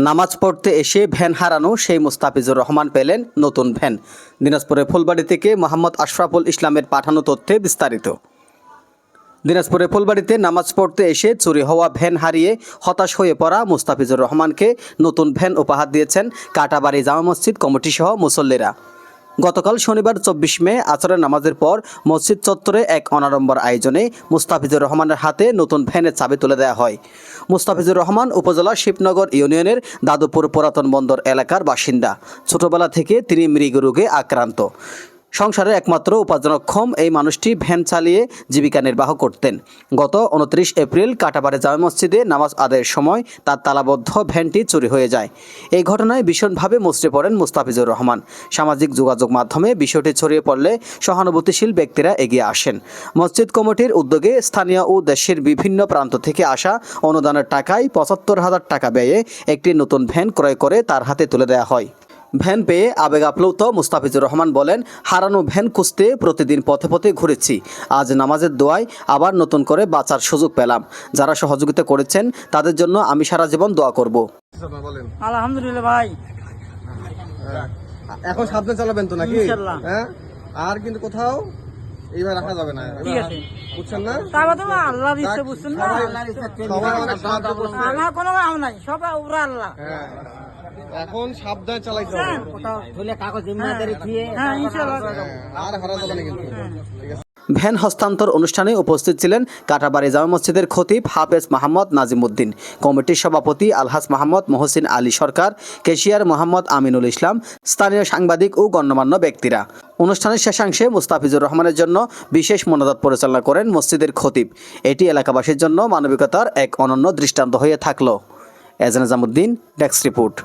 নামাজ পড়তে এসে ভ্যান হারানো সেই মুস্তাফিজুর রহমান পেলেন নতুন ভ্যান। দিনাজপুরের ফুলবাড়ি থেকে মোহাম্মদ আশরাফুল ইসলামের পাঠানো তথ্যে বিস্তারিত। দিনাজপুরের ফুলবাড়িতে নামাজ পড়তে এসে চুরি হওয়া ভ্যান হারিয়ে হতাশ হয়ে পড়া মুস্তাফিজুর রহমানকে নতুন ভ্যান উপহার দিয়েছেন কাটাবাড়ি জামা মসজিদ কমিটি সহ মুসল্লিরা। গতকাল শনিবার ২৪ মে আসরের নামাজের পর মসজিদ চত্বরে এক অনাড়ম্বর আয়োজনে মুস্তাফিজুর রহমানের হাতে নতুন ভ্যানের চাবি তুলে দেওয়া হয়। মুস্তাফিজুর রহমান উপজেলা শিবনগর ইউনিয়নের দাদুপুর পুরাতন বন্দর এলাকার বাসিন্দা। ছোটবেলা থেকে তিনি মৃগরোগে আক্রান্ত। সংসারের একমাত্র উপার্জনক্ষম এই মানুষটি ভ্যান চালিয়ে জীবিকা নির্বাহ করতেন। গত ২৯ এপ্রিল কাটাবাড়ি জামে মসজিদে নামাজ আদায়ের সময় তার তালাবদ্ধ ভ্যানটি চুরি হয়ে যায়। এই ঘটনায় ভীষণভাবে মুচড়ে পড়েন মুস্তাফিজুর রহমান। সামাজিক যোগাযোগ মাধ্যমে বিষয়টি ছড়িয়ে পড়লে সহানুভূতিশীল ব্যক্তিরা এগিয়ে আসেন। মসজিদ কমিটির উদ্যোগে স্থানীয় ও দেশের বিভিন্ন প্রান্ত থেকে আসা অনুদানের টাকায় ৭৫,০০০ টাকা ব্যয়ে একটি নতুন ভ্যান ক্রয় করে তার হাতে তুলে দেওয়া হয়। ভ্যান পেয়ে আবেগ আপ্লুত মুস্তাফিজুর রহমান বলেন, হারানো ভ্যান খুঁজতে প্রতিদিন পথে পথে ঘুরেছি। আজ নামাজের দোয়ায় আবার নতুন করে বাঁচার সুযোগ পেলাম। যারা সহযোগিতা করেছেন তাদের জন্য আমি সারা জীবন দোয়া করব। আলহামদুলিল্লাহ ভাই, এখন সাবধানে চালাবেন তো নাকি? ইনশাআল্লাহ। হ্যাঁ, আর কিন্তু কোথাও এইবার রাখা যাবে না, ঠিক আছে। বুঝছেন না? তারপর তো আল্লাহর ইচ্ছা, বুঝছেন না? সবাই আমাদের সাহায্য করছে। আমার কোনো কাম নাই, সব উপরে আল্লাহ। হ্যাঁ, এখন সাবধানে চালাইতে হবে। বুঝছেন? কোথাও ধুলে কাগজ জিম্মাদারি দিয়ে, হ্যাঁ ইনশাআল্লাহ। আর হারা যাবে না কিন্তু। ঠিক আছে। ভ্যান হস্তান্তর অনুষ্ঠানে উপস্থিত ছিলেন কাটাবাড়ি জামে মসজিদের খতিব হাফেজ মোহাম্মদ নাজিমউদ্দিন, কমিটির সভাপতি আলহাজ মোহাম্মদ মহসিন আলী সরকার, ক্যাশিয়ার মোহাম্মদ আমিনুল ইসলাম, স্থানীয় সাংবাদিক ও গণ্যমান্য ব্যক্তিরা। অনুষ্ঠানের শেষাংশে মুস্তাফিজুর রহমানের জন্য বিশেষ মোনাজাত পরিচালনা করেন মসজিদের খতিব। এটি এলাকাবাসীর জন্য মানবিকতার এক অনন্য দৃষ্টান্ত হয়ে থাকলো। এজান নিজামউদ্দিন, ডেস্ক রিপোর্ট।